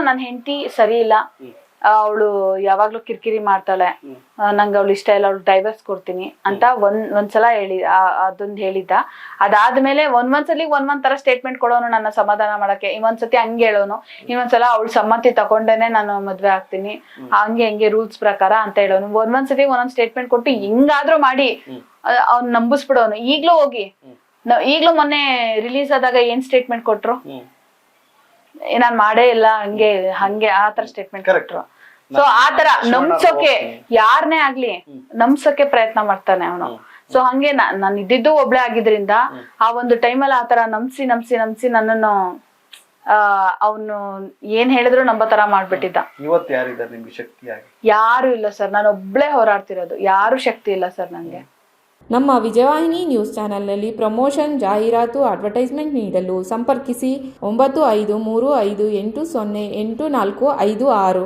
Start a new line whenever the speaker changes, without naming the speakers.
ನನ್ನ ಹೆಂಡತಿ ಸರಿ ಇಲ್ಲ, ಅವಳು ಯಾವಾಗ್ಲೂ ಕಿರಿಕಿರಿ ಮಾಡ್ತಾಳೆ, ನಂಗೆ ಅವಳು ಇಷ್ಟ ಇಲ್ಲ, ಅವಳು ಡೈವರ್ಸ್ ಕೊಡ್ತೀನಿ ಅಂತ ಒಂದ್ಸಲ ಅದೊಂದು ಹೇಳಿದ್ದ. ಅದಾದ್ಮೇಲೆ ಒಂದೊಂದ್ಸಲಿ ಒಂದೊಂದ್ ತರ ಸ್ಟೇಟ್ಮೆಂಟ್ ಕೊಡೋನು ನನ್ನ ಸಮಾಧಾನ ಮಾಡಕ್ಕೆ. ಇನ್ನೊಂದ್ಸತಿ ಹಂಗೆ ಹೇಳೋನು, ಇನ್ನೊಂದ್ಸಲ ಅವಳು ಸಮ್ಮತಿ ತಗೊಂಡೇನೆ ನಾನು ಮದ್ವೆ ಆಗ್ತೀನಿ, ಹಂಗೆ ರೂಲ್ಸ್ ಪ್ರಕಾರ ಅಂತ ಹೇಳೋನು. ಒಂದೊಂದ್ಸತಿ ಒಂದೊಂದ್ ಸ್ಟೇಟ್ಮೆಂಟ್ ಕೊಟ್ಟು ಹಿಂಗಾದ್ರೂ ಮಾಡಿ ಅವ್ನ್ ನಂಬಿಸ್ಬಿಡೋನು. ಈಗ್ಲೂ ಮೊನ್ನೆ ರಿಲೀಸ್ ಆದಾಗ ಏನ್ ಸ್ಟೇಟ್ಮೆಂಟ್ ಕೊಟ್ರು, ನಾನ್ ಮಾಡೇ ಇಲ್ಲ, ಹಂಗೆ ಆತರ ಸ್ಟೇಟ್ಮೆಂಟ್ ಕೊಟ್ರು. ಸೊ ಆತರ ನಂಬ್ಸೋಕೆ ಯಾರನ್ನೇ ಆಗ್ಲಿ ನಂಬ್ಸೋಕೆ ಪ್ರಯತ್ನ ಮಾಡ್ತಾನೆ ಅವನು. ಸೊ ಹಂಗೆ ನಾನು ಇದ್ದಿದ್ದು ಒಬ್ಳೆ ಆಗಿದ್ರಿಂದ ಆ ಒಂದು ಟೈಮಲ್ಲಿ ಆತರ ನಂಬ್ಸಿ ನನ್ನನ್ನು ಅವನು ಏನ್ ಹೇಳಿದ್ರು ನಂಬೋ ತರ ಮಾಡ್ಬಿಟ್ಟಿದ್ದ. ಯಾರು ಇಲ್ಲ ಸರ್, ನಾನು ಒಬ್ಳೆ ಹೋರಾಡ್ತಿರೋದು, ಯಾರು ಶಕ್ತಿ ಇಲ್ಲ ಸರ್ ನಂಗೆ.
ನಮ್ಮ ವಿಜಯವಾಹಿನಿ ನ್ಯೂಸ್ ಚಾನೆಲ್ನಲ್ಲಿ ಪ್ರಮೋಷನ್, ಜಾಹೀರಾತು, ಅಡ್ವರ್ಟೈಸ್ಮೆಂಟ್ ನೀಡಲು ಸಂಪರ್ಕಿಸಿ 9535808456.